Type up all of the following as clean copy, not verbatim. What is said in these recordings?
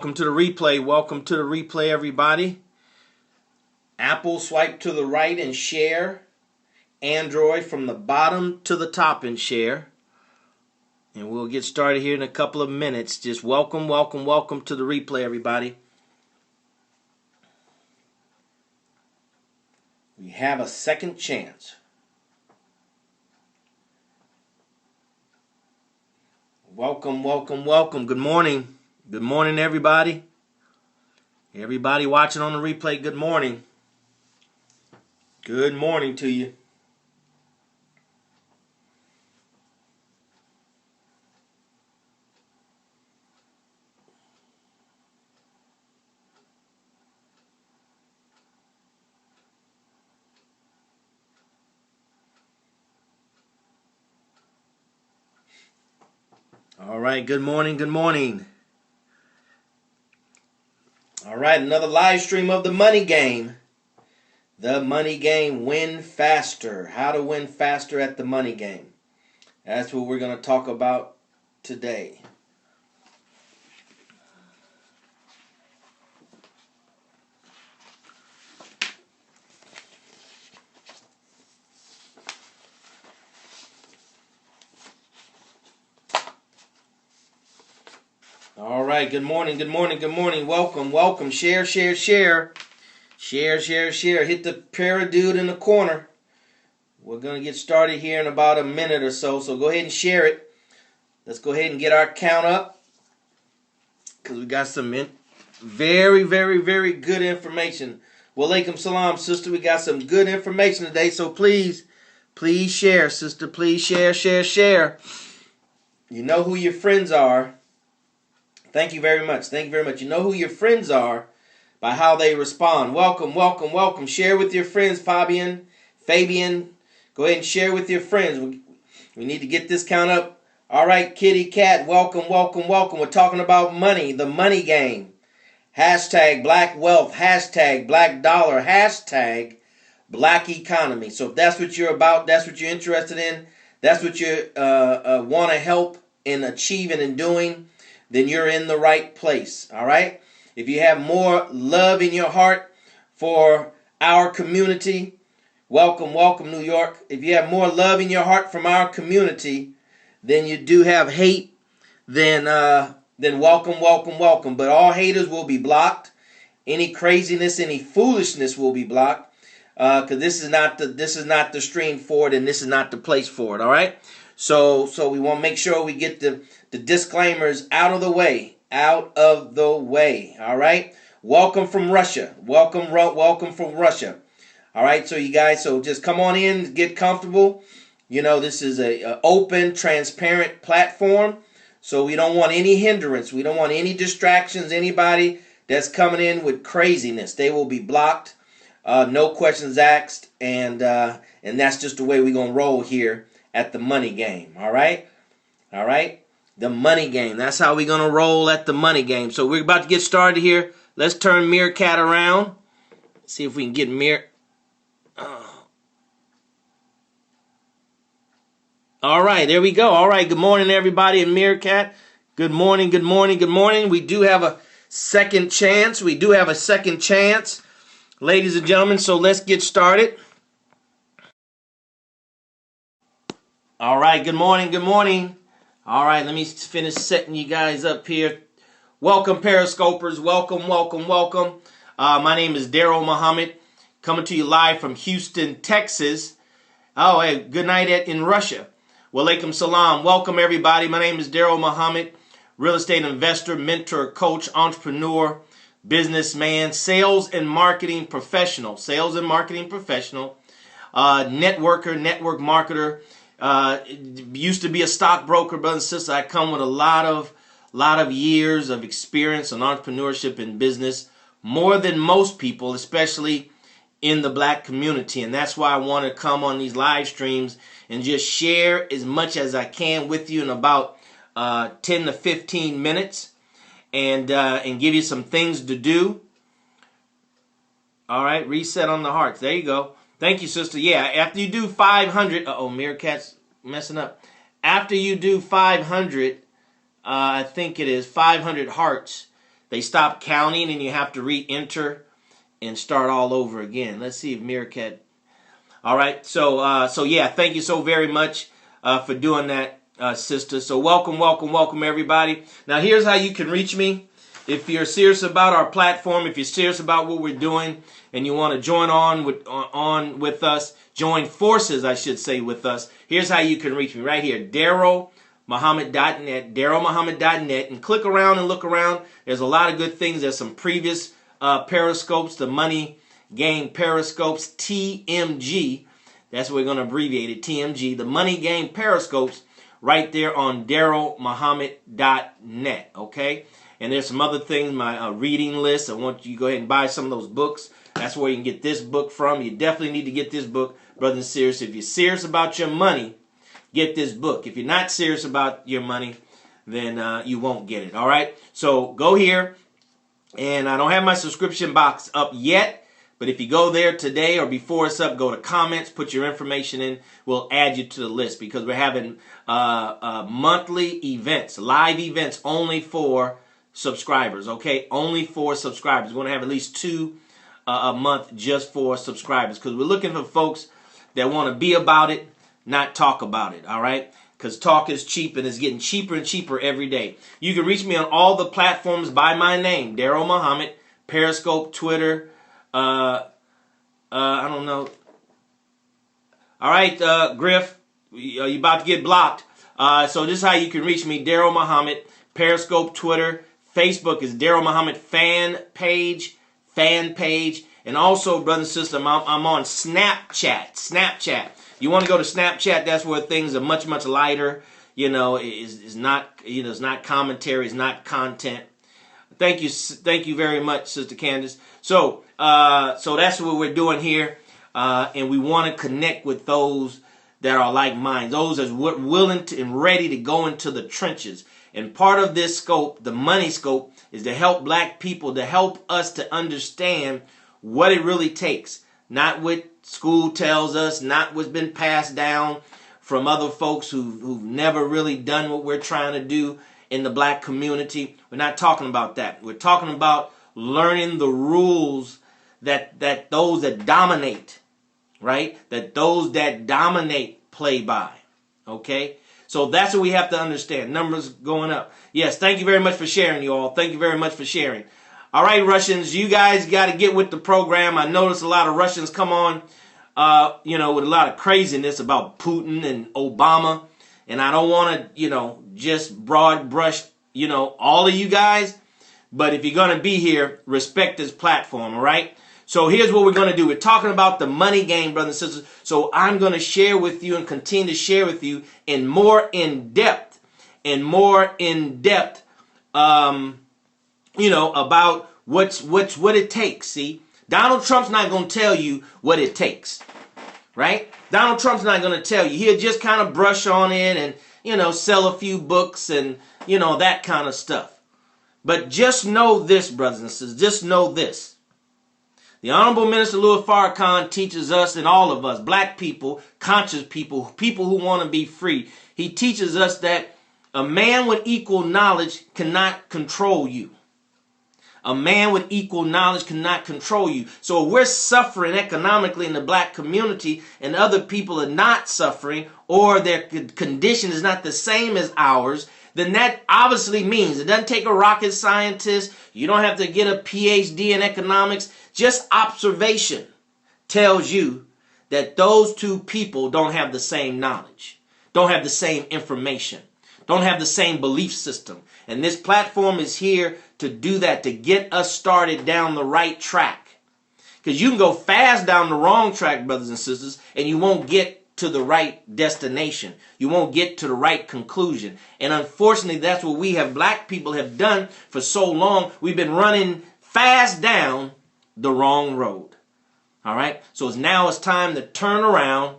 Welcome to the replay. Welcome to the replay, everybody. Apple, swipe to the right and share. Android, from the bottom to the top and share. And we'll get started here in a couple of minutes. Just welcome to the replay, everybody. We have a second chance. Welcome. Good morning. Good morning, everybody. Everybody watching on the replay, good morning. Good morning to you. All right, good morning. All right, another live stream of the money game. The money game, win faster. How to win faster at the money game. That's what we're going to talk about today. All right, good morning. Welcome. Share. Share. Hit the para dude in the corner. We're going to get started here in about a minute or so go ahead and share it. Let's go ahead and get our count up because we got some very good information. Walaikum salam, sister. We got some good information today, so please share, sister. Please share. You know who your friends are. Thank you very much. You know who your friends are by how they respond. Welcome. Share with your friends, Fabian. Go ahead and share with your friends. We need to get this count up. All right, Kitty Cat, welcome. We're talking about money, the money game. Hashtag black wealth, hashtag black dollar, hashtag black economy. So if that's what you're about, that's what you're interested in, that's what you want to help in achieving and doing, then you're in the right place, all right? If you have more love in your heart for our community, welcome, New York. If you have more love in your heart from our community than you do have hate, then welcome. But all haters will be blocked. Any craziness, any foolishness will be blocked. Because this is not the stream for it, and this is not the place for it. All right. So we want to make sure we get the disclaimers out of the way. All right. Welcome from Russia. Welcome from Russia. All right. So you guys, just come on in, get comfortable. You know, this is a open, transparent platform. So we don't want any hindrance. We don't want any distractions. Anybody that's coming in with craziness, they will be blocked. No questions asked. And that's just the way we're going to roll here at the money game. All right. The money game. That's how we're going to roll at the money game. So we're about to get started here. Let's turn Meerkat around. See if we can get All right, there we go. All right, good morning, everybody in Meerkat. Good morning. We do have a second chance. Ladies and gentlemen, so let's get started. All right, good morning. All right, let me finish setting you guys up here. Welcome, Periscopers. Welcome. My name is DarrellMuhammad, coming to you live from Houston, Texas. Oh, hey, good night in Russia. Walaikum salam. Welcome, everybody. My name is DarrellMuhammad, real estate investor, mentor, coach, entrepreneur, businessman, sales and marketing professional, networker, network marketer. Used to be a stockbroker, brother and sister. I come with a lot of years of experience on entrepreneurship and business, more than most people, especially in the black community. And that's why I want to come on these live streams and just share as much as I can with you in about 10 to 15 minutes and give you some things to do. All right, reset on the hearts. There you go. Thank you, sister. Yeah, after you do 500, Meerkat's messing up. After you do 500, I think it is 500 hearts, they stop counting and you have to re-enter and start all over again. Let's see if Meerkat. All right. So yeah, thank you so very much for doing that, sister. So welcome, everybody. Now here's how you can reach me. If you're serious about our platform, if you're serious about what we're doing, and you want to join on with us, join forces, I should say, with us. Here's how you can reach me right here, DarrellMuhammad.net, DarrellMuhammad.net, and click around and look around. There's a lot of good things. There's some previous periscopes, the Money Game Periscopes, TMG. That's what we're going to abbreviate it, TMG. The Money Game Periscopes right there on DarrellMuhammad.net, okay? And there's some other things, my reading list. I want you to go ahead and buy some of those books. That's where you can get this book from. You definitely need to get this book, brothers and sisters. If you're serious about your money, get this book. If you're not serious about your money, then you won't get it, all right? So go here, and I don't have my subscription box up yet, but if you go there today or before it's up, go to comments, put your information in. We'll add you to the list because we're having monthly events, live events only for subscribers, okay? Only for subscribers. We're going to have at least 2 a month just for subscribers because we're looking for folks that want to be about it, not talk about it, all right? Because talk is cheap and it's getting cheaper and cheaper every day. You can reach me on all the platforms by my name, Darrell Muhammad, Periscope, Twitter, I don't know. All right, Griff, you're about to get blocked. So this is how you can reach me, Darrell Muhammad, Periscope, Twitter, Facebook is Darrell Muhammad fan page, and also, brother and sister, I'm on Snapchat. You want to go to Snapchat? That's where things are much lighter. You know, it's not it's not commentary, it's not content. Thank you very much, Sister Candace. So that's what we're doing here, and we want to connect with those that are like minds, those that are willing to and ready to go into the trenches. And part of this scope, the money scope, is to help black people, to help us to understand what it really takes. Not what school tells us, not what's been passed down from other folks who've never really done what we're trying to do in the black community. We're not talking about that. We're talking about learning the rules that those that dominate, right? That those that dominate play by, okay? So that's what we have to understand. Numbers going up. Yes, thank you very much for sharing, you all. Thank you very much for sharing. All right, Russians, you guys got to get with the program. I noticed a lot of Russians come on, with a lot of craziness about Putin and Obama. And I don't want to, just broad brush, all of you guys. But if you're going to be here, respect this platform, all right? So here's what we're going to do. We're talking about the money game, brothers and sisters. So I'm going to share with you and continue to share with you in more in depth, about what it takes. See, Donald Trump's not going to tell you what it takes, right? Donald Trump's not going to tell you. He'll just kind of brush on it and, sell a few books and, that kind of stuff. But just know this, brothers and sisters, just know this. The Honorable Minister Louis Farrakhan teaches us and all of us, black people, conscious people who want to be free. He teaches us that a man with equal knowledge cannot control you. A man with equal knowledge cannot control you. So if we're suffering economically in the black community and other people are not suffering or their condition is not the same as ours, then that obviously means it doesn't take a rocket scientist. You don't have to get a PhD in economics. Just observation tells you that those two people don't have the same knowledge, don't have the same information, don't have the same belief system. And this platform is here to do that, to get us started down the right track. Because you can go fast down the wrong track, brothers and sisters, and you won't get to the right destination. You won't get to the right conclusion. And unfortunately, that's what we black people have done for so long. We've been running fast down the wrong road. All right? So it's time to turn around,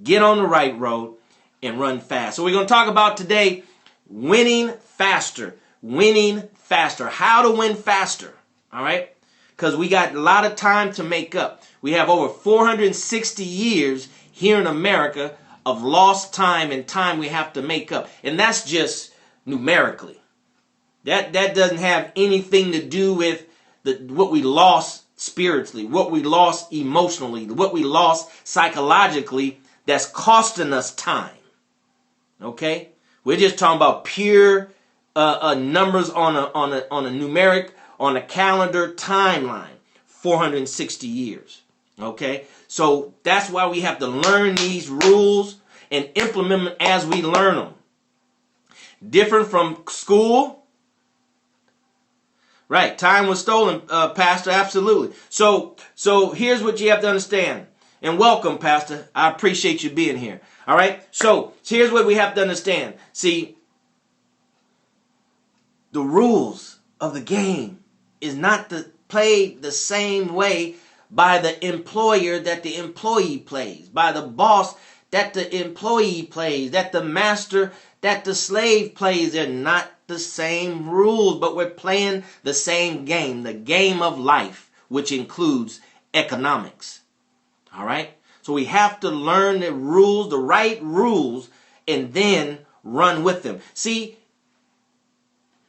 get on the right road, and run fast. So we're going to talk about today winning faster. How to win faster. All right? Because we got a lot of time to make up. We have over 460 years here in America of lost time and time we have to make up. And that's just numerically. That doesn't have anything to do with what we lost spiritually, what we lost emotionally, what we lost psychologically that's costing us time. Okay? We're just talking about pure numbers on a numeric, on a calendar timeline, 460 years. Okay? So that's why we have to learn these rules and implement them as we learn them. Different from school. Right, time was stolen, Pastor, absolutely. So here's what you have to understand. And welcome, Pastor. I appreciate you being here. All right, so here's what we have to understand. See, the rules of the game is not to play the same way by the employer that the employee plays, by the boss that the employee plays, that the master, that the slave plays. They're not the same rules, but we're playing the same game, the game of life, which includes economics. All right? So we have to learn the rules, the right rules, and then run with them. See,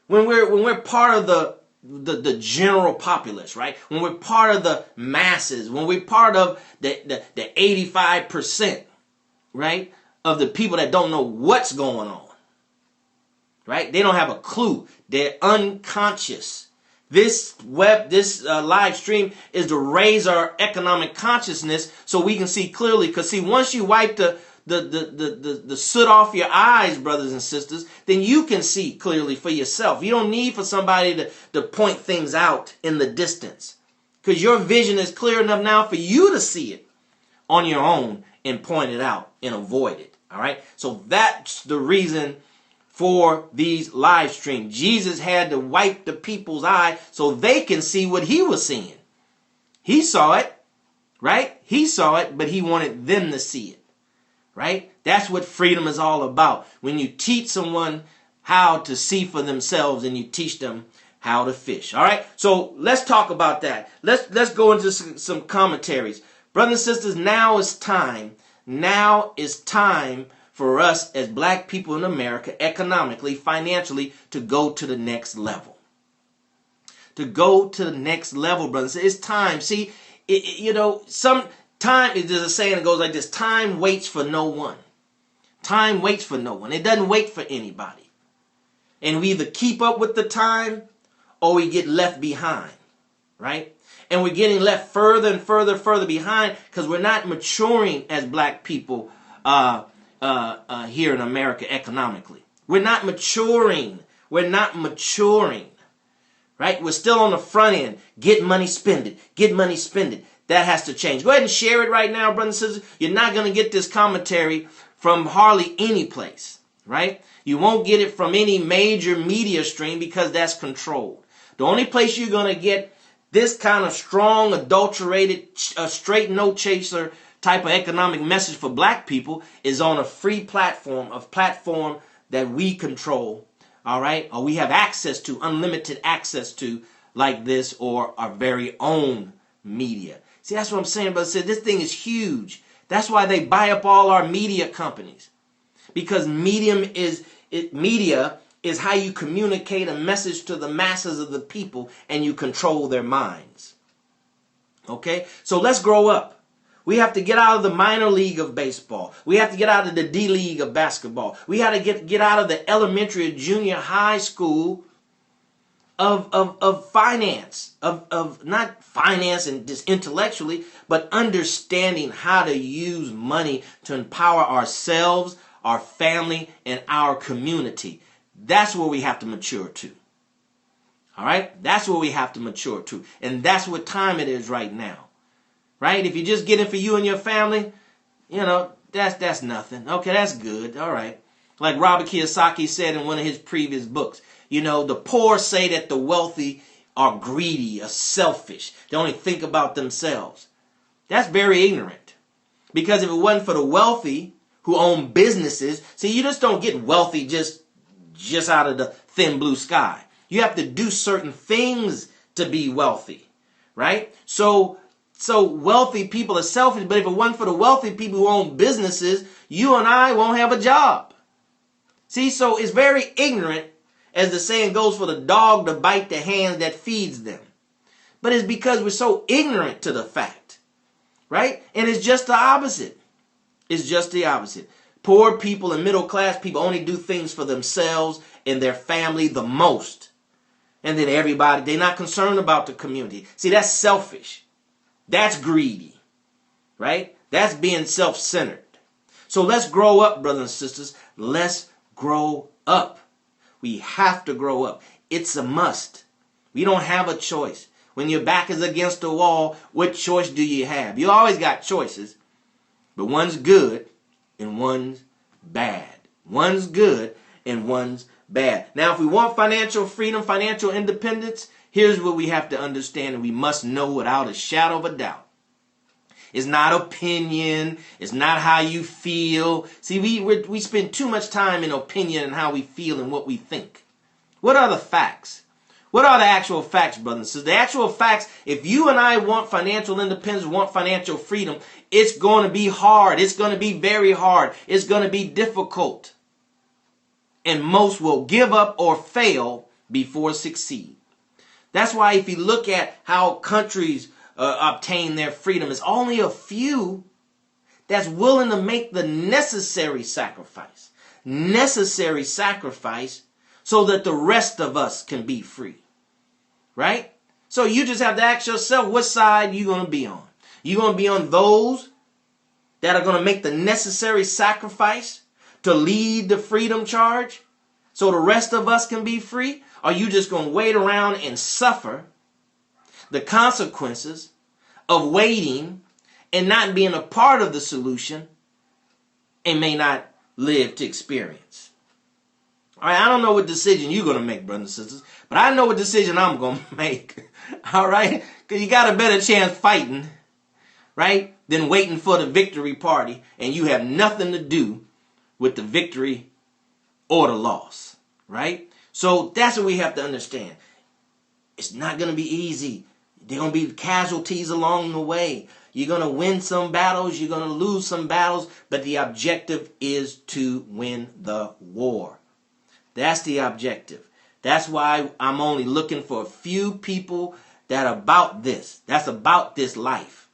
when we're part of the general populace, right? When we're part of the masses, when we're part of the 85%, right, of the people that don't know what's going on, right? They don't have a clue. They're unconscious. This live stream is to raise our economic consciousness so we can see clearly. Because see, once you wipe the soot off your eyes, brothers and sisters, then you can see clearly for yourself. You don't need for somebody to point things out in the distance. Because your vision is clear enough now for you to see it on your own and point it out and avoid it. All right? So that's the reason for these live streams. Jesus had to wipe the people's eye so they can see what he was seeing. He saw it, right? He saw it, but he wanted them to see it, right? That's what freedom is all about. When you teach someone how to see for themselves and you teach them how to fish. All right? So let's talk about that. Let's go into some commentaries. Brothers and sisters, now is time. Now is time for us as black people in America, economically, financially, to go to the next level. To go to the next level, brothers. It's time. See, some time, there's a saying that goes like this: time waits for no one. Time waits for no one. It doesn't wait for anybody. And we either keep up with the time or we get left behind, right? And we're getting left further and further behind because we're not maturing as black people here in America economically. We're not maturing. We're not maturing. Right? We're still on the front end. Get money, spend it. Get money, spend it. That has to change. Go ahead and share it right now, brothers and sisters. You're not going to get this commentary from hardly any place. Right? You won't get it from any major media stream because that's controlled. The only place you're going to get this kind of strong, adulterated, straight no chaser type of economic message for black people is on a free platform, a platform that we control, all right, or we have access to, unlimited access to, like this, or our very own media. See, that's what I'm saying, but this thing is huge. That's why they buy up all our media companies, because media is how you communicate a message to the masses of the people, and you control their minds. Okay, so let's grow up. We have to get out of the minor league of baseball. We have to get out of the D league of basketball. We have to get out of the elementary or junior high school of finance, of not finance and just intellectually, but understanding how to use money to empower ourselves, our family, and our community. That's where we have to mature to. All right? That's where we have to mature to. And that's what time it is right now. Right? If you just get it for you and your family, that's nothing. Okay, that's good. All right. Like Robert Kiyosaki said in one of his previous books, the poor say that the wealthy are greedy, are selfish. They only think about themselves. That's very ignorant. Because if it wasn't for the wealthy who own businesses, see, you just don't get wealthy just out of the thin blue sky. You have to do certain things to be wealthy. Right? So wealthy people are selfish, but if it wasn't for the wealthy people who own businesses, you and I won't have a job. See, so it's very ignorant as the saying goes, for the dog to bite the hand that feeds them. But it's because we're so ignorant to the fact, right? And it's just the opposite. It's just the opposite. Poor people and middle class people only do things for themselves and their family the most. And then everybody, they're not concerned about the community. See, that's selfish. That's greedy, right? That's being self-centered. So let's grow up, brothers and sisters. Let's grow up. We have to grow up. It's a must. We don't have a choice. When your back is against the wall, what choice do you have? You always got choices, but one's good and one's bad. One's good and one's bad. Now, if we want financial freedom, financial independence, here's what we have to understand, and we must know without a shadow of a doubt. It's not opinion. It's not how you feel. See, we spend too much time in opinion and how we feel and what we think. What are the facts? What are the actual facts, brothers and sisters? The actual facts, if you and I want financial independence, want financial freedom, it's going to be hard. It's going to be very hard. It's going to be difficult. And most will give up or fail before succeed. That's why if you look at how countries obtain their freedom, it's only a few that's willing to make the necessary sacrifice. Necessary sacrifice so that the rest of us can be free. Right? So you just have to ask yourself, what side you going to be on? You going to be on those that are going to make the necessary sacrifice to lead the freedom charge so the rest of us can be free? Or are you just going to wait around and suffer the consequences of waiting and not being a part of the solution and may not live to experience? All right, I don't know what decision you're going to make, brothers and sisters, but I know what decision I'm going to make. All right? Because you got a better chance fighting, right, than waiting for the victory party, and you have nothing to do with the victory or the loss, right? So that's what we have to understand. It's not going to be easy. There are going to be casualties along the way. You're going to win some battles. You're going to lose some battles. But the objective is to win the war. That's the objective. That's why I'm only looking for a few people that are about this. That's about this life.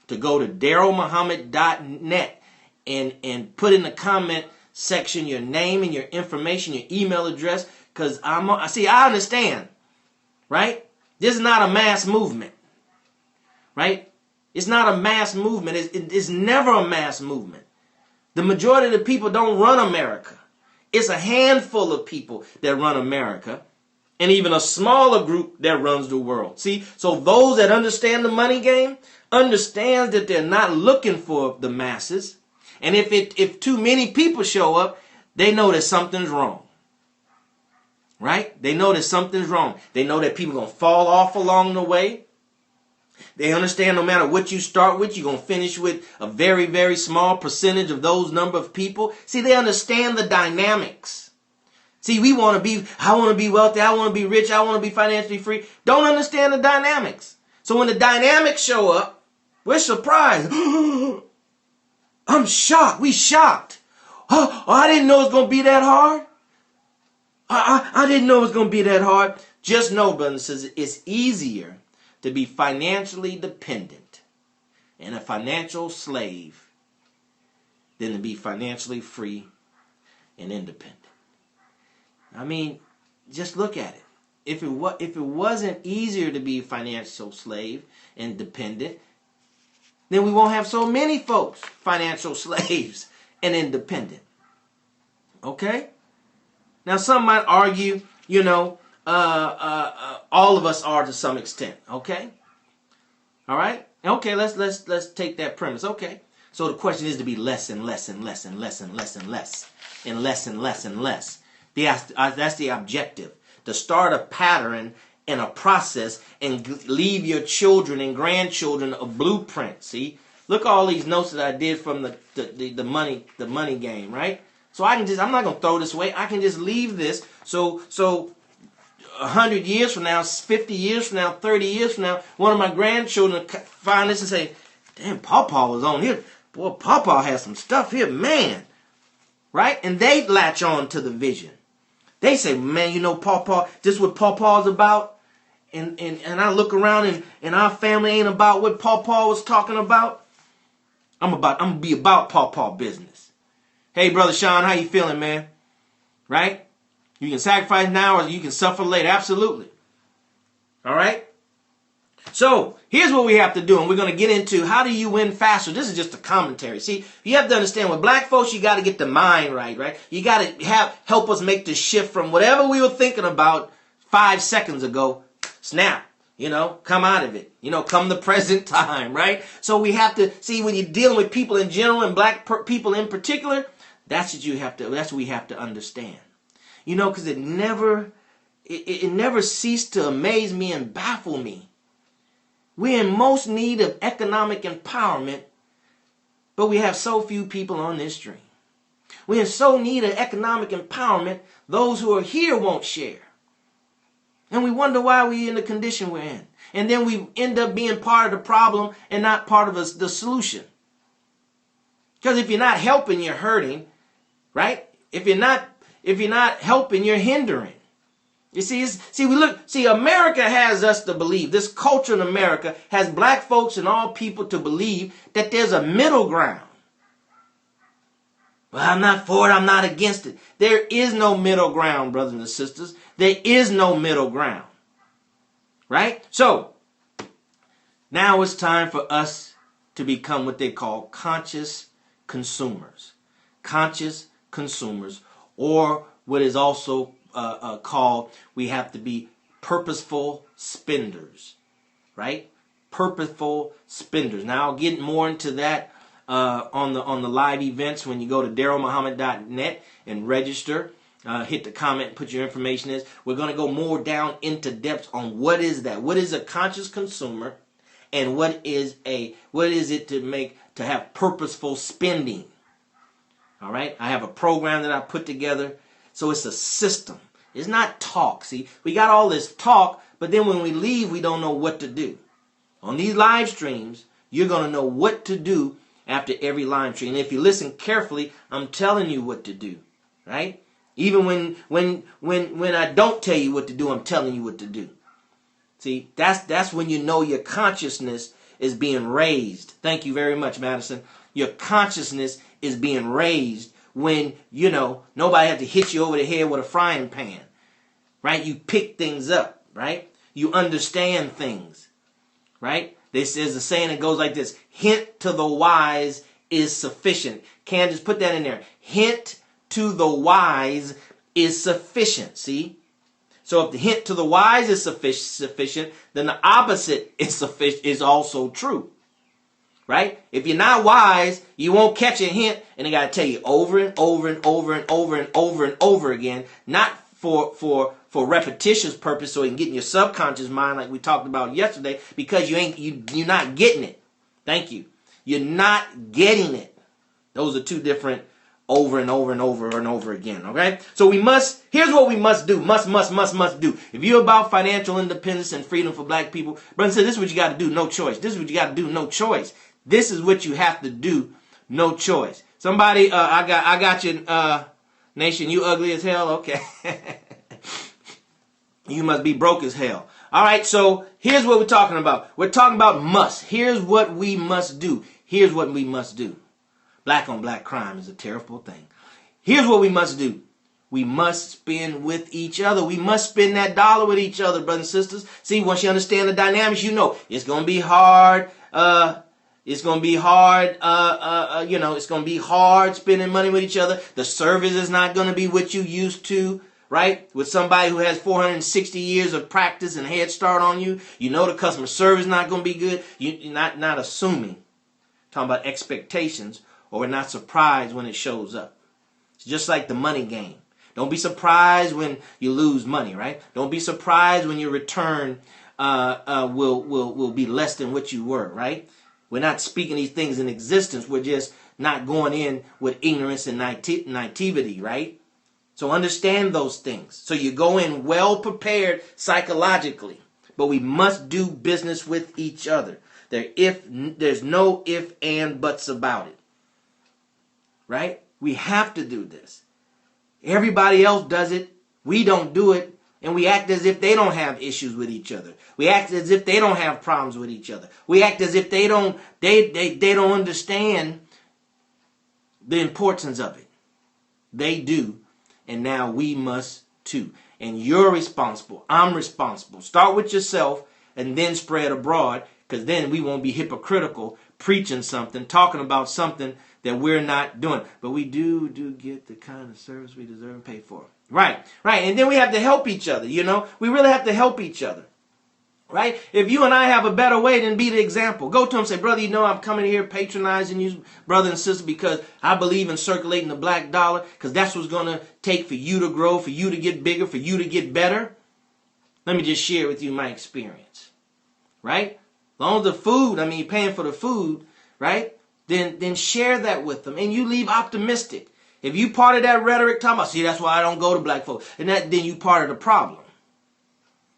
To go to DarrellMuhammad.net and put in the comment section your name and your information, your email address. Because I understand, right? This is not a mass movement, right? It's not a mass movement. It's never a mass movement. The majority of the people don't run America. It's a handful of people that run America, and even a smaller group that runs the world. See, so those that understand the money game understand that they're not looking for the masses, and if too many people show up, they know that something's wrong. Right? They know that something's wrong. They know that people are going to fall off along the way. They understand no matter what you start with, you're going to finish with a very, very small percentage of those number of people. See, they understand the dynamics. See, I want to be wealthy, I want to be rich, I want to be financially free. Don't understand the dynamics. So when the dynamics show up, we're surprised. I'm shocked. We shocked. Oh, I didn't know it was going to be that hard. I didn't know it was going to be that hard. Just know, brothers and sisters, it's easier to be financially dependent and a financial slave than to be financially free and independent. I mean, just look at it. If it wasn't easier to be a financial slave and dependent, then we won't have so many folks financial slaves and independent. Okay? Now, some might argue, all of us are to some extent. Okay? All right? Okay, let's take that premise. Okay. So the question is to be less and less and less and less and less and less and less and less and less. That's the objective. To start a pattern and a process and leave your children and grandchildren a blueprint. See? Look at all these notes that I did from the money game, right? So I'm not going to throw this away. I can just leave this. So 100 years from now, 50 years from now, 30 years from now, one of my grandchildren find this and say, damn, Pawpaw was on here. Boy, Pawpaw has some stuff here, man. Right? And they latch on to the vision. They say, man, you know, Paw, this is what Paw's about. And I look around and our family ain't about what Paw was talking about. I'm gonna be about Paw business. Hey, Brother Sean, how you feeling, man? Right? You can sacrifice now or you can suffer later. Absolutely. All right? So, here's what we have to do, and we're going to get into how do you win faster. This is just a commentary. See, you have to understand, with black folks, you got to get the mind right? You got to help us make the shift from whatever we were thinking about 5 seconds ago. Snap, come out of it. Come the present time, right? So we have to, see, when you're dealing with people in general and black people in particular, that's what we have to understand. Because it never ceased to amaze me and baffle me. We're in most need of economic empowerment, but we have so few people on this stream. We're in so need of economic empowerment, those who are here won't share. And we wonder why we're in the condition we're in. And then we end up being part of the problem and not part of the solution. Because if you're not helping, you're hurting, right? If you're not helping, you're hindering. You see, America has us to believe, this culture in America has black folks and all people to believe that there's a middle ground. Well, I'm not for it, I'm not against it. There is no middle ground, brothers and sisters. There is no middle ground. Right? So, now it's time for us to become what they call conscious consumers. Conscious consumers, or what is also called, we have to be purposeful spenders, right? Purposeful spenders. Now I'll get more into that on the live events when you go to DarrellMuhammad.net and register. Hit the comment, put your information in. We're going to go more down into depth on what is that. What is a conscious consumer, and what is it to have purposeful spending? All right, I have a program that I put together. So it's a system. It's not talk. See, we got all this talk, but then when we leave, we don't know what to do. On these live streams, you're going to know what to do after every live stream. And if you listen carefully, I'm telling you what to do, right? Even when I don't tell you what to do, I'm telling you what to do. See, that's when you know your consciousness is being raised. Thank you very much, Madison. Your consciousness is being raised when, nobody had to hit you over the head with a frying pan, right? You pick things up, right? You understand things, right? There's a saying that goes like this: hint to the wise is sufficient. Candace, put that in there. Hint to the wise is sufficient, see? So if the hint to the wise is sufficient, then the opposite is also true. Right? If you're not wise, you won't catch a hint, and they got to tell you over and over and over and over and over and over again, not for repetitious purpose, so it can get in your subconscious mind like we talked about yesterday, because you're not getting it. Thank you. You're not getting it. Those are two different over and over and over and over again. Okay? So here's what we must do. Must do. If you're about financial independence and freedom for black people, brother said, this is what you got to do, no choice. This is what you got to do, no choice. This is what you have to do, no choice. Somebody, I got you, nation, you ugly as hell? Okay. You must be broke as hell. All right, so here's what we're talking about. We're talking about must. Here's what we must do. Here's what we must do. Black on black crime is a terrible thing. Here's what we must do. We must spend with each other. We must spend that dollar with each other, brothers and sisters. See, once you understand the dynamics, it's going to be hard. It's going to be hard, it's going to be hard spending money with each other. The service is not going to be what you used to, right? With somebody who has 460 years of practice and head start on you, the customer service is not going to be good. You're not assuming. Talking about expectations, or we're not surprised when it shows up. It's just like the money game. Don't be surprised when you lose money, right? Don't be surprised when your return will be less than what you were, right? We're not speaking these things in existence. We're just not going in with ignorance and naivety, right? So understand those things. So you go in well prepared psychologically. But we must do business with each other. There's no if and buts about it. Right? We have to do this. Everybody else does it. We don't do it, and we act as if they don't have issues with each other. We act as if they don't have problems with each other. We act as if they don't understand the importance of it. They do, and now we must too. And you're responsible. I'm responsible. Start with yourself and then spread abroad, because then we won't be hypocritical, preaching something, talking about something that we're not doing. But we do get the kind of service we deserve and pay for. Right. And then we have to help each other, We really have to help each other. Right? If you and I have a better way, then be the example. Go to them and say, brother, I'm coming here patronizing you, brother and sister, because I believe in circulating the black dollar, because that's what's going to take for you to grow, for you to get bigger, for you to get better. Let me just share with you my experience. Right? As long as the food, paying for the food, right? Then share that with them. And you leave optimistic. If you part of that rhetoric talking about, see, that's why I don't go to black folks. And then you part of the problem.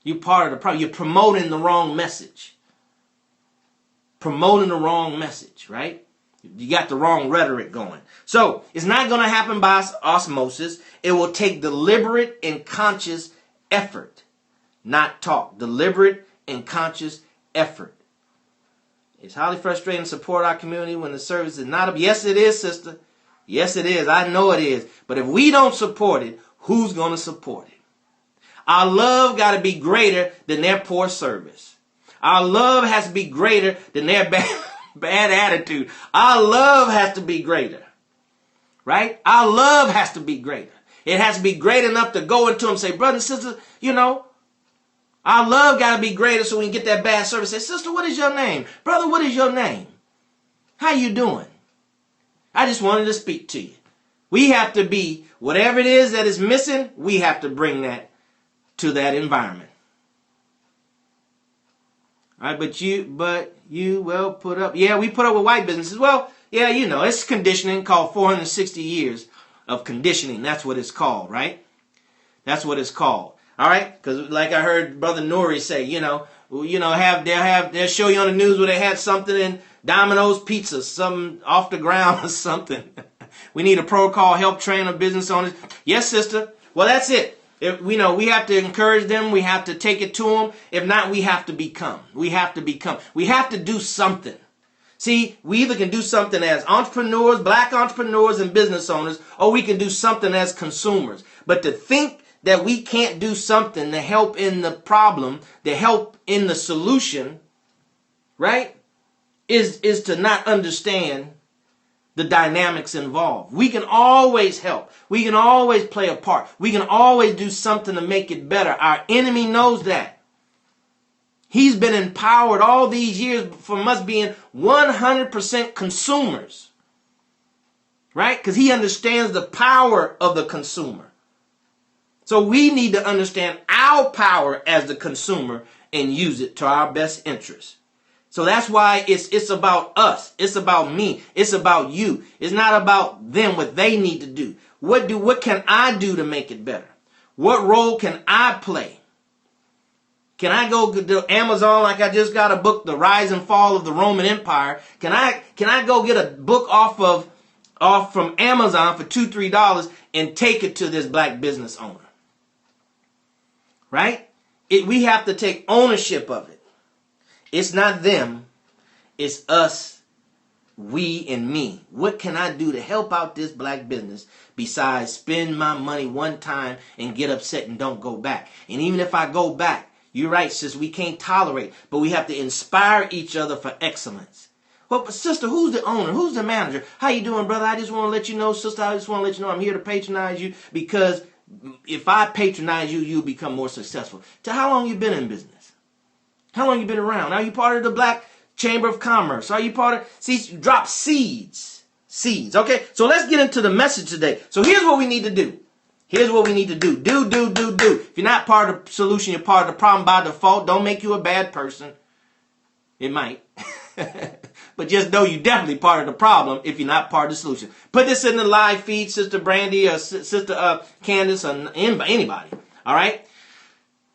You're part of the problem. You're promoting the wrong message. Promoting the wrong message, right? You got the wrong rhetoric going. So it's not going to happen by osmosis. It will take deliberate and conscious effort, not talk. Deliberate and conscious effort. It's highly frustrating to support our community when the service is not. Yes, it is, sister. Yes, it is. I know it is. But if we don't support it, who's going to support it? Our love got to be greater than their poor service. Our love has to be greater than their bad attitude. Our love has to be greater. Right? Our love has to be greater. It has to be great enough to go into them and say, brother and sister, our love got to be greater so we can get that bad service. Say, sister, what is your name? Brother, what is your name? How you doing? I just wanted to speak to you. We have to be, whatever it is that is missing, we have to bring that to that environment. All right, but you will put up. Yeah, we put up with white businesses. Well, yeah, it's conditioning called 460 years of conditioning. That's what it's called, right? That's what it's called. All right, because like I heard Brother Nori say, they'll show you on the news where they had something in Domino's Pizza, something off the ground or something. We need a protocol help train a business owners. Yes, sister. Well, that's it. We have to encourage them. We have to take it to them. If not, we have to become. We have to do something. See, we either can do something as entrepreneurs, black entrepreneurs and business owners, or we can do something as consumers. But to think that we can't do something to help in the problem, to help in the solution, right, is to not understand the dynamics involved. We can always help. We can always play a part. We can always do something to make it better. Our enemy knows that. He's been empowered all these years from us being 100% consumers. Right? Because he understands the power of the consumer. So we need to understand our power as the consumer and use it to our best interest. So that's why it's about us. It's about me. It's about you. It's not about them, what they need to do. What can I do to make it better? What role can I play? Can I go to Amazon like I just got a book, The Rise and Fall of the Roman Empire? Can I go get a book off from Amazon for $2-3 and take it to this black business owner? Right? We have to take ownership of it. It's not them. It's us, we, and me. What can I do to help out this black business besides spend my money one time and get upset and don't go back? And even if I go back, you're right, sis, we can't tolerate, but we have to inspire each other for excellence. Well, but sister, who's the owner? Who's the manager? How you doing, brother? I just want to let you know, sister, I just want to let you know I'm here to patronize you, because if I patronize you, you'll become more successful. So how long you been in business? How long you been around? Are you part of the Black Chamber of Commerce? Are you part of... See, drop seeds. Seeds. Okay, so let's get into the message today. So here's what we need to do. Here's what we need to do. Do. If you're not part of the solution, you're part of the problem by default. Don't make you a bad person. It might. But just know you're definitely part of the problem if you're not part of the solution. Put this in the live feed, Sister Brandy or Sister Candace or anybody. All right?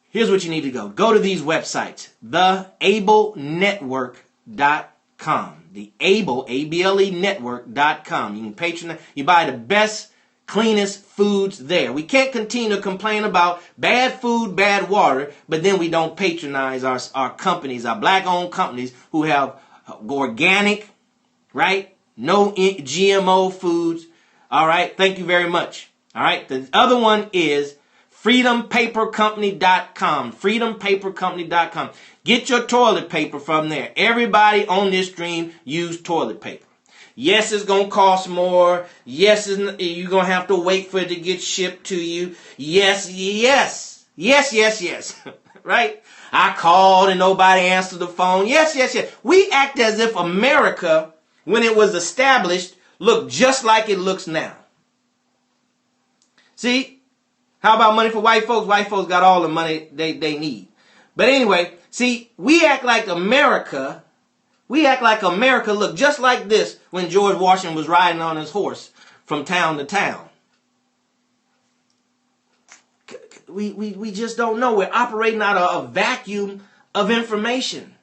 Here's what you need to go. Go to these websites. TheAbleNetwork.com. The Able, A-B-L-E network.com. You can patronize. You buy the best cleanest foods there. We can't continue to complain about bad food, bad water, but then we don't patronize our companies, our black-owned companies who have organic, right? No GMO foods. All right. Thank you very much. All right. The other one is freedompapercompany.com. freedompapercompany.com. Get your toilet paper from there. Everybody on this stream use toilet paper. Yes, it's going to cost more. Yes, you're going to have to wait for it to get shipped to you. Yes. Right? I called and nobody answered the phone. Yes. We act as if America, when it was established, looked just like it looks now. See? How about money for white folks? White folks got all the money they need. But anyway, see, we act like America looked just like this when George Washington was riding on his horse from town to town. We just don't know. We're operating out of a vacuum of information.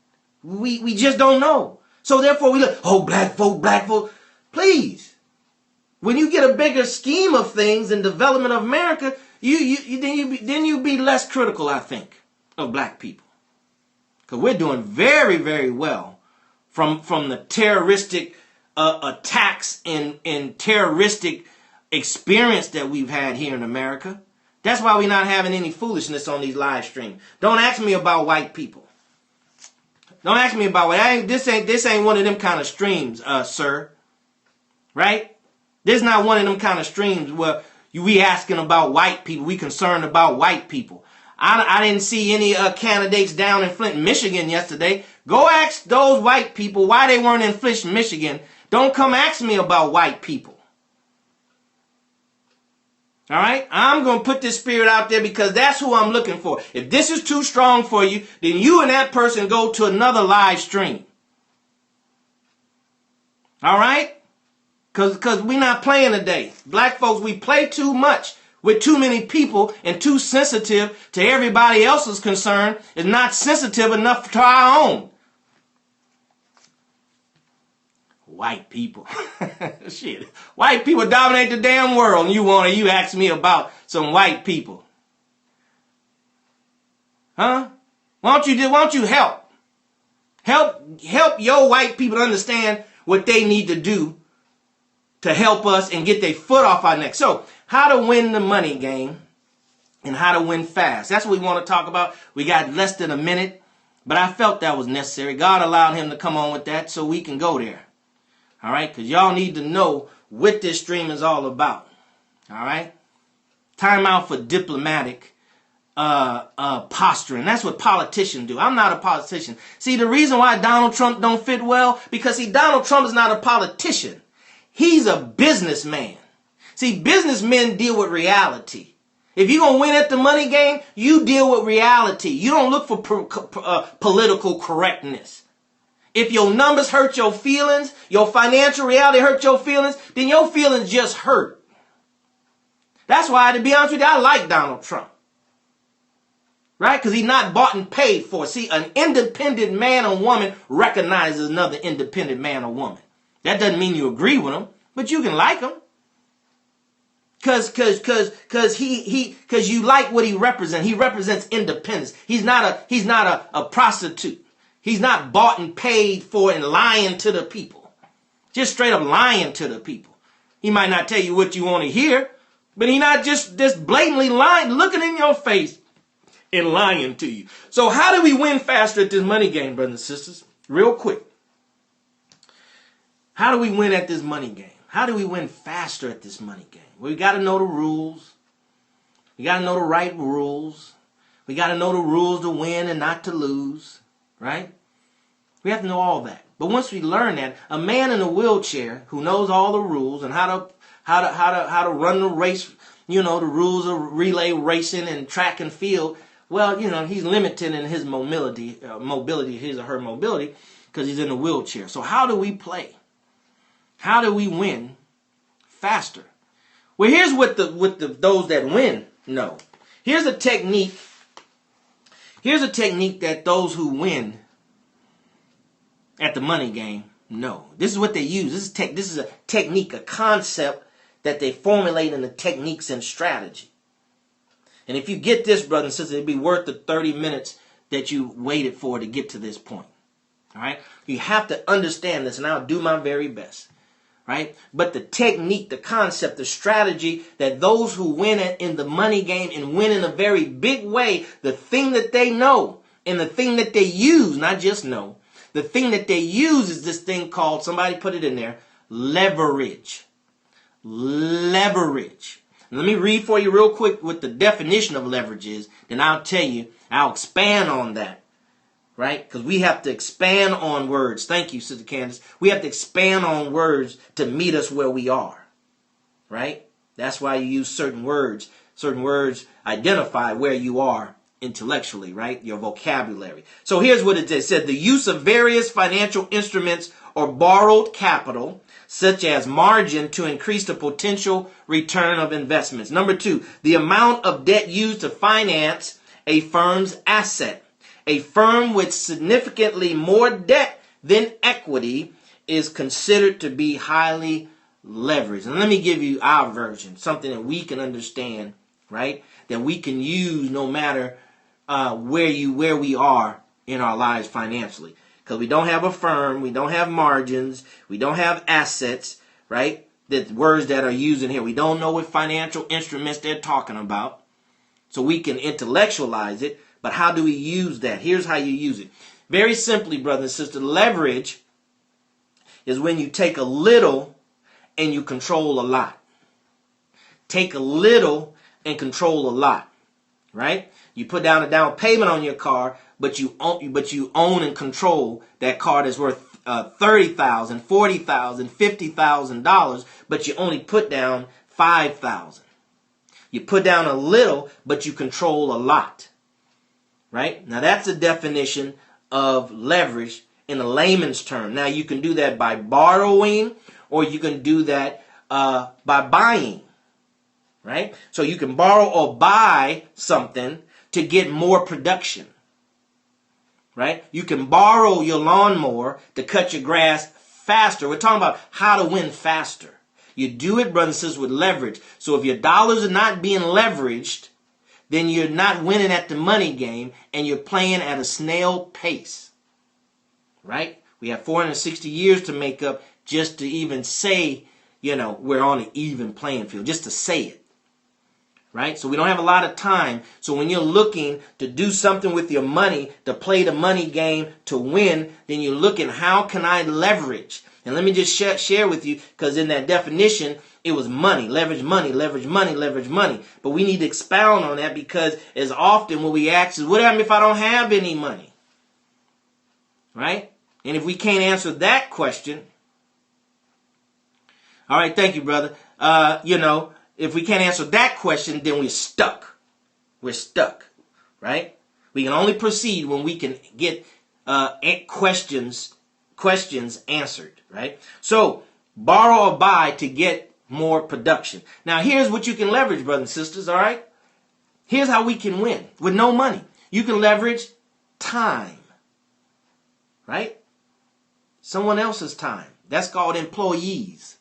We just don't know. So therefore we look, oh, black folk. Please. When you get a bigger scheme of things and development of America, then you be less critical, I think, of black people. Because we're doing very, very well from the terroristic attacks and terroristic experience that we've had here in America. That's why we're not having any foolishness on these live streams. Don't ask me about white people. Don't ask me about white. This ain't one of them kind of streams, sir. Right? This is not one of them kind of streams where we asking about white people. We concerned about white people. I didn't see any candidates down in Flint, Michigan yesterday. Go ask those white people why they weren't in Flint, Michigan. Don't come ask me about white people. All right? I'm going to put this spirit out there because that's who I'm looking for. If this is too strong for you, then you and that person go to another live stream. All right? Because we're not playing today. Black folks, we play too much with too many people and too sensitive to everybody else's concern is not sensitive enough to our own. White people. Shit. White people dominate the damn world and you ask me about some white people. Huh? Why don't you help? Help your white people understand what they need to do to help us and get their foot off our neck. So, how to win the money game and how to win fast. That's what we want to talk about. We got less than a minute, but I felt that was necessary. God allowed him to come on with that so we can go there. All right? Because y'all need to know what this stream is all about. All right? Time out for diplomatic posturing. That's what politicians do. I'm not a politician. See, the reason why Donald Trump don't fit well, because Donald Trump is not a politician. He's a businessman. See, businessmen deal with reality. If you're going to win at the money game, you deal with reality. You don't look for political correctness. If your numbers hurt your feelings, your financial reality hurt your feelings, then your feelings just hurt. That's why, to be honest with you, I like Donald Trump. Right? Because he's not bought and paid for. See, an independent man or woman recognizes another independent man or woman. That doesn't mean you agree with him, but you can like him. Cause you like what he represents. He represents independence. He's not a prostitute. He's not bought and paid for and lying to the people. Just straight up lying to the people. He might not tell you what you want to hear, but he's not just blatantly lying, looking in your face and lying to you. So how do we win faster at this money game, brothers and sisters? Real quick. How do we win at this money game? How do we win faster at this money game? Well, we got to know the rules. We got to know the right rules. We got to know the rules to win and not to lose, right? We have to know all that. But once we learn that, a man in a wheelchair who knows all the rules and how to run the race, the rules of relay racing and track and field, well, he's limited in his mobility, his or her mobility, because he's in a wheelchair. So how do we play? How do we win faster? Well, here's what those that win know. Here's a technique. Here's a technique that those who win at the money game know. This is what they use. This is a technique, a concept that they formulate in the techniques and strategy. And if you get this, brother and sister, it'd be worth the 30 minutes that you waited for to get to this point. All right? You have to understand this, and I'll do my very best. Right? But the technique, the concept, the strategy that those who win in the money game and win in a very big way, the thing that they know and the thing that they use, not just know, the thing that they use is this thing called, somebody put it in there, leverage. Leverage. Let me read for you real quick what the definition of leverage is. Then I'll tell you, I'll expand on that. Right? Because we have to expand on words. Thank you, Sister Candace. We have to expand on words to meet us where we are. Right? That's why you use certain words. Certain words identify where you are intellectually, right? Your vocabulary. So here's what it said. The use of various financial instruments or borrowed capital, such as margin, to increase the potential return of investments. Number 2, the amount of debt used to finance a firm's asset. A firm with significantly more debt than equity is considered to be highly leveraged. And let me give you our version, something that we can understand, right? That we can use no matter where we are in our lives financially. Because we don't have a firm, we don't have margins, we don't have assets, right? The words that are used in here. We don't know what financial instruments they're talking about. So we can intellectualize it. But how do we use that? Here's how you use it. Very simply, brother and sister, leverage is when you take a little and you control a lot. Take a little and control a lot, right? You put down a down payment on your car, but you own and control that car that's worth $30,000, $40,000, $50,000, but you only put down $5,000. You put down a little, but you control a lot. Right? Now that's a definition of leverage in a layman's term. Now you can do that by borrowing, or you can do that by buying. Right? So you can borrow or buy something to get more production. Right? You can borrow your lawnmower to cut your grass faster. We're talking about how to win faster. You do it, brothers and sisters, with leverage. So if your dollars are not being leveraged, then you're not winning at the money game, and you're playing at a snail pace. Right? We have 460 years to make up just to even say, we're on an even playing field, just to say it. Right? So we don't have a lot of time. So when you're looking to do something with your money, to play the money game, to win, then you're looking, how can I leverage? And let me just share with you, because in that definition, it was money, leverage money, leverage money, leverage money. But we need to expound on that, because as often what we ask is, what happens if I don't have any money? Right? And if we can't answer that question, all right, thank you, brother. If we can't answer that question, then we're stuck. We're stuck, right? We can only proceed when we can get questions answered, right? So borrow or buy to get more production. Now, here's what you can leverage, brothers and sisters, all right? Here's how we can win with no money. You can leverage time, right? Someone else's time. That's called employees.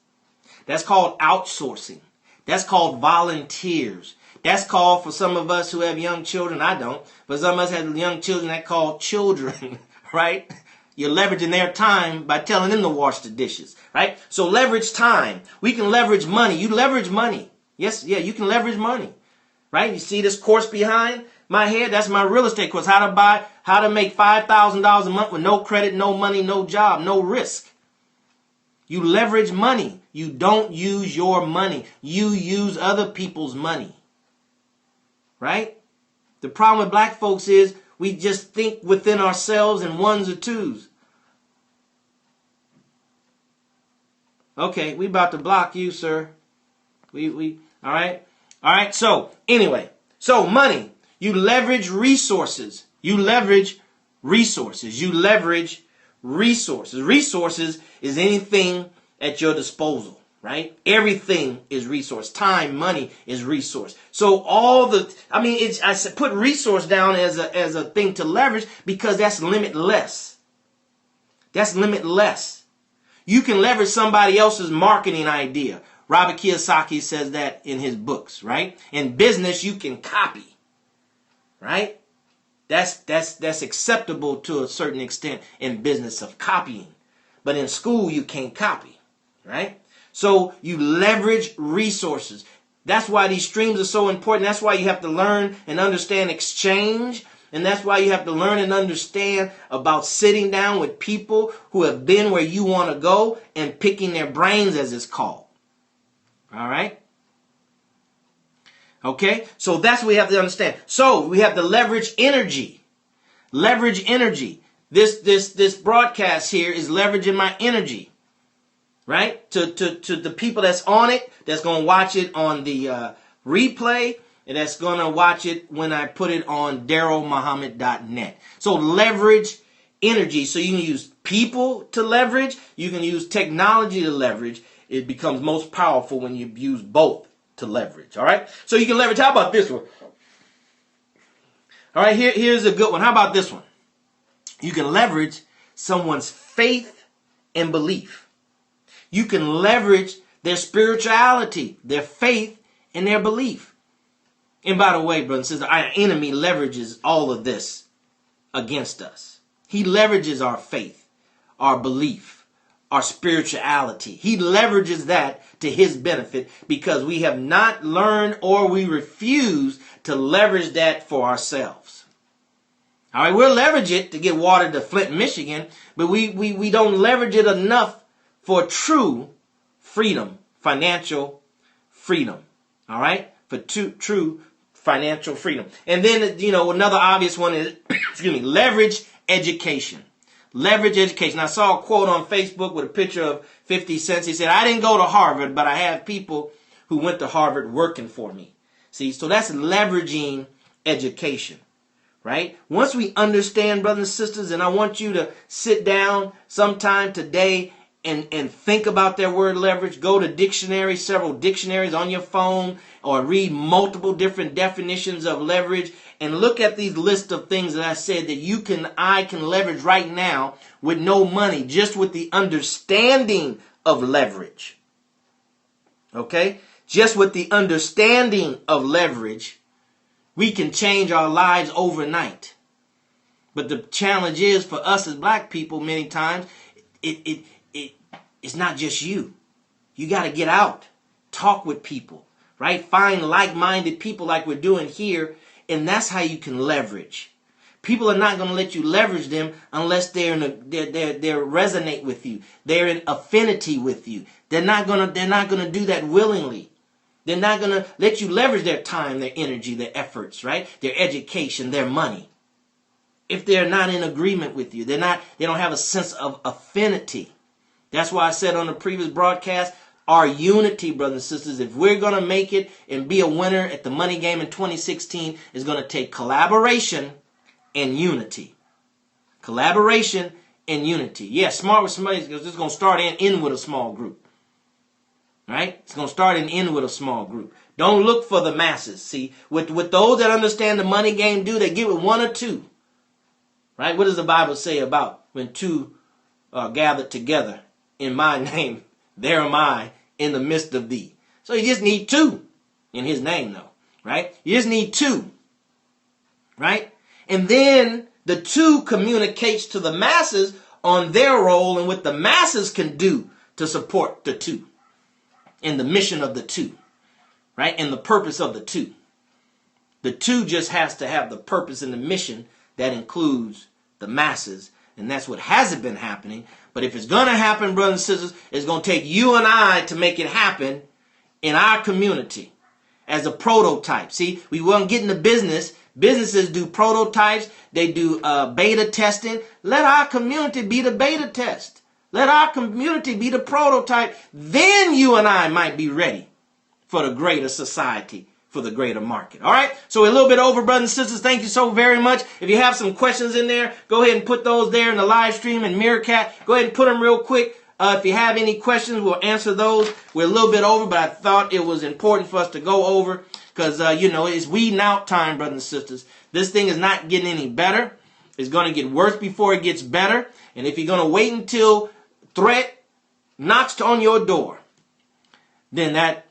That's called outsourcing. That's called volunteers. That's called, for some of us who have young children, I don't, but some of us have young children, that called children, right? You're leveraging their time by telling them to wash the dishes, right? So leverage time. We can leverage money. You leverage money. Yes, yeah, you can leverage money, right? You see this course behind my head? That's my real estate course. How to make $5,000 a month with no credit, no money, no job, no risk. You leverage money. You don't use your money. You use other people's money, right? The problem with black folks is we just think within ourselves in ones or twos. Okay, we about to block you, sir. All right. All right. So anyway, so money, you leverage resources. You leverage resources. You leverage resources. Resources is anything at your disposal, right? Everything is resource. Time, money is resource. So I put resource down as a thing to leverage because that's limitless. That's limitless. You can leverage somebody else's marketing idea, Robert Kiyosaki says that in his books, right? In business, you can copy, right? That's acceptable to a certain extent in business of copying. But in school, you can't copy, right? So you leverage resources. That's why these streams are so important. That's why you have to learn and understand exchange. And that's why you have to learn and understand about sitting down with people who have been where you want to go and picking their brains, as it's called. All right? Okay? So that's what we have to understand. So we have to leverage energy. Leverage energy. This broadcast here is leveraging my energy. Right? To the people that's on it, that's going to watch it on the replay, and that's going to watch it when I put it on DarrellMuhammad.net. So leverage energy. So you can use people to leverage. You can use technology to leverage. It becomes most powerful when you use both to leverage. All right? So you can leverage. How about this one? All right, here's a good one. How about this one? You can leverage someone's faith and belief. You can leverage their spirituality, their faith, and their belief. And by the way, brothers and sisters, our enemy leverages all of this against us. He leverages our faith, our belief, our spirituality. He leverages that to his benefit because we have not learned or we refuse to leverage that for ourselves. All right, we'll leverage it to get water to Flint, Michigan, but we don't leverage it enough for true freedom, financial freedom. All right? For true financial freedom. And then, another obvious one is, leverage education. Leverage education. I saw a quote on Facebook with a picture of 50 cents. He said, I didn't go to Harvard, but I have people who went to Harvard working for me. See, so that's leveraging education. Right? Once we understand, brothers and sisters, and I want you to sit down sometime today and think about that word leverage. Go to dictionaries, several dictionaries on your phone, or read multiple different definitions of leverage, and look at these list of things that I said that I can leverage right now with no money, just with the understanding of leverage. Okay? Just with the understanding of leverage, we can change our lives overnight. But the challenge is for us as black people, many times, it's not just you. You got to get out, talk with people, right? Find like-minded people like we're doing here, and that's how you can leverage. People are not going to let you leverage them unless they resonate with you. They're in affinity with you. They're not going to do that willingly. They're not going to let you leverage their time, their energy, their efforts, right? Their education, their money. If they're not in agreement with you, they don't have a sense of affinity. That's why I said on the previous broadcast, our unity, brothers and sisters, if we're going to make it and be a winner at the money game in 2016, is going to take collaboration and unity. Collaboration and unity. Yeah, smart with somebody, because it's going to start and end with a small group. Right? It's going to start and end with a small group. Don't look for the masses. See, with those that understand the money game do, they get with one or two. Right? What does the Bible say about when two are gathered together in my name? There am I in the midst of thee. So you just need two in his name, though. Right? You just need two. Right? And then the two communicates to the masses on their role and what the masses can do to support the two. And the mission of the two. Right? And the purpose of the two. The two just has to have the purpose and the mission that includes the masses. And that's what hasn't been happening. But if it's going to happen, brothers and sisters, it's going to take you and I to make it happen in our community as a prototype. See, we won't get into business. Businesses do prototypes. They do beta testing. Let our community be the beta test. Let our community be the prototype. Then you and I might be ready for the greater society, for the greater market. All right? So we're a little bit over, brothers and sisters. Thank you so very much. If you have some questions in there, go ahead and put those there in the live stream and Meerkat. Go ahead and put them real quick. If you have any questions, we'll answer those. We're a little bit over, but I thought it was important for us to go over because, it's weeding out time, brothers and sisters. This thing is not getting any better. It's going to get worse before it gets better. And if you're going to wait until threat knocks on your door, then that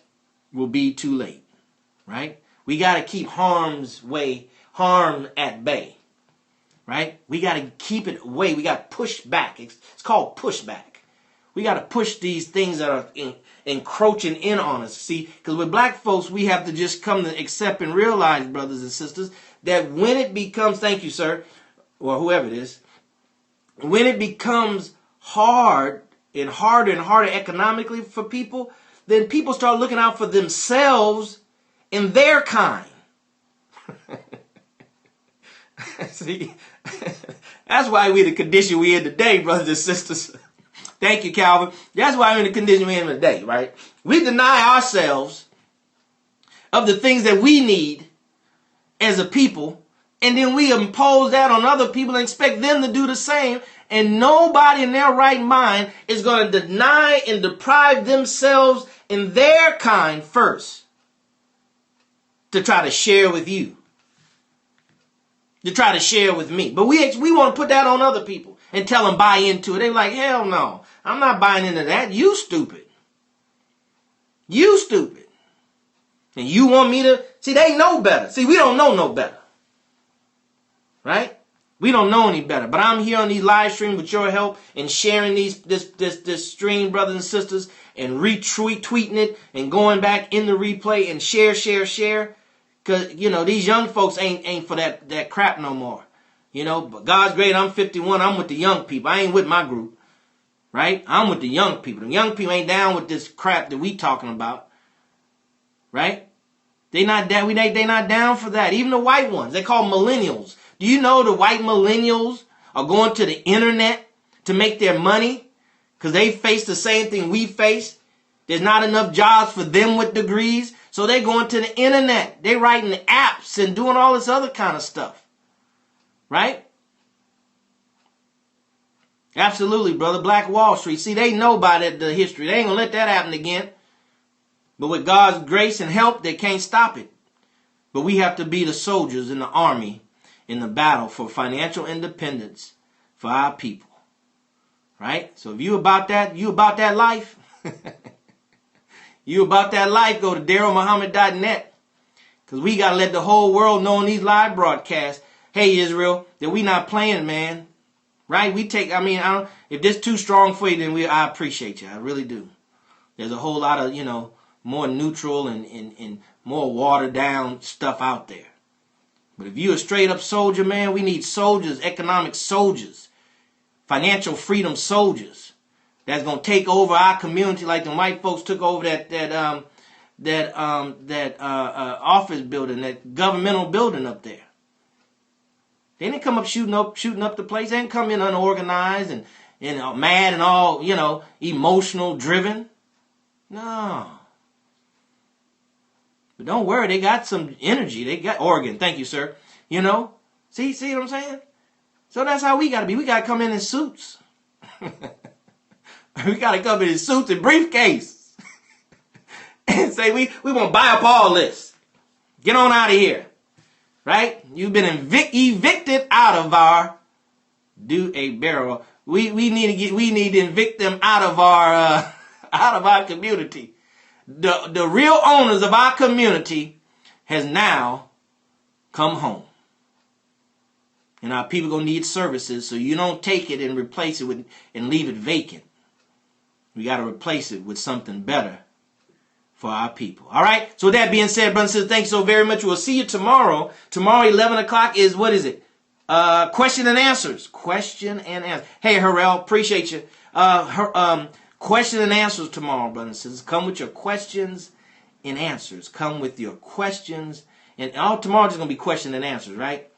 will be too late, right? We got to keep harm at bay, right? We got to keep it away. We got to push back. It's called pushback. We got to push these things that are encroaching in on us. See, because with black folks, we have to just come to accept and realize, brothers and sisters, that when it becomes, thank you, sir, or whoever it is, when it becomes hard and harder economically for people, then people start looking out for themselves and their kind. See, that's why we're in the condition we're in today, brothers and sisters. Thank you, Calvin. That's why we're in the condition we're in today, right? We deny ourselves of the things that we need as a people, and then we impose that on other people and expect them to do the same, and nobody in their right mind is going to deny and deprive themselves and their kind first to try to share with you, to try to share with me. But we want to put that on other people and tell them buy into it. They're like, hell no, I'm not buying into that. You stupid. You stupid. And you want me to, see, they know better. See, we don't know no better. Right? We don't know any better. But I'm here on these live streams with your help and sharing this stream, brothers and sisters, and retweeting it and going back in the replay and share. Because, you know, these young folks ain't for that crap no more. You know, but God's great. I'm 51. I'm with the young people. I ain't with my group. Right? I'm with the young people. The young people ain't down with this crap that we talking about. Right? They not down for that. Even the white ones. They call millennials. Do you know the white millennials are going to the internet to make their money? Because they face the same thing we face. There's not enough jobs for them with degrees. So they're going to the internet. They're writing apps and doing all this other kind of stuff. Right? Absolutely, brother. Black Wall Street. See, they know about the history. They ain't going to let that happen again. But with God's grace and help, they can't stop it. But we have to be the soldiers in the army in the battle for financial independence for our people. Right? So if you about that life, you about that life, go to DarrellMuhammad.net. Because we got to let the whole world know in these live broadcasts, hey, Israel, that we not playing, man. Right? If this too strong for you, then I appreciate you. I really do. There's a whole lot of, more neutral and more watered down stuff out there. But if you're a straight up soldier, man, we need soldiers, economic soldiers, financial freedom soldiers that's going to take over our community like the white folks took over that office building, that governmental building up there. They didn't come up shooting up the place. They didn't come in unorganized and mad and all, emotional driven. No. But don't worry, they got some energy. They got Oregon. Thank you, sir. See what I'm saying? So that's how we got to be. We got to come in suits. We got to come in suits and briefcase. And say, we want to buy up all this. Get on out of here. Right? You've been evicted out of our barrel. We need to evict them out of our community. The real owners of our community has now come home. And our people going to need services, so you don't take it and replace it and leave it vacant. We got to replace it with something better for our people. All right? So with that being said, brothers and sisters, thanks so very much. We'll see you tomorrow. Tomorrow, 11 o'clock is, what is it? Question and answers. Question and answers. Hey, Harrell, appreciate you. Question and answers tomorrow, brothers and sisters. Come with your questions and answers. Come with your questions. And all tomorrow's going to be question and answers, right?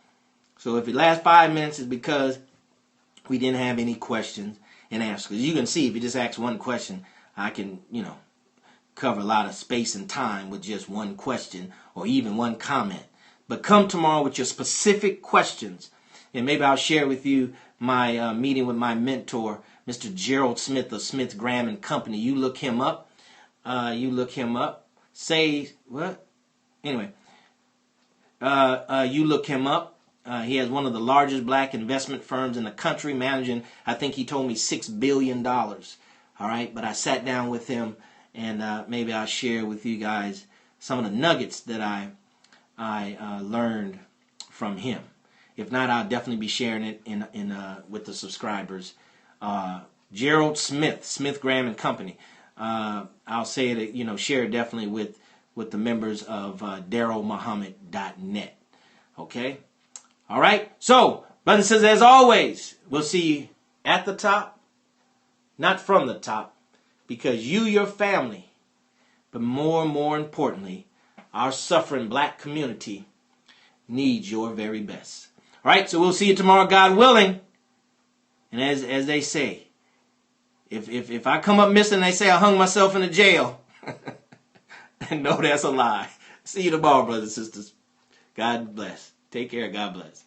So if it lasts 5 minutes, it's because we didn't have any questions and answers. Because you can see, if you just ask one question, I can, cover a lot of space and time with just one question or even one comment. But come tomorrow with your specific questions. And maybe I'll share with you my meeting with my mentor, Mr. Gerald Smith of Smith, Graham and Company. You look him up. Say, what? Anyway. You look him up. He has one of the largest black investment firms in the country, managing, I think he told me, $6 billion. All right. But I sat down with him and maybe I'll share with you guys some of the nuggets that I learned from him. If not, I'll definitely be sharing it in with the subscribers. Gerald Smith Graham and Company. I'll say it, share it definitely with the members of DarrellMuhammad.net. Okay? All right? So, brothers and sisters, as always, we'll see you at the top, not from the top, because you, your family, but more and more importantly, our suffering black community needs your very best. All right? So we'll see you tomorrow, God willing. And as they say, if I come up missing and they say I hung myself in a jail, no, that's a lie. See you tomorrow, brothers and sisters. God bless. Take care. God bless.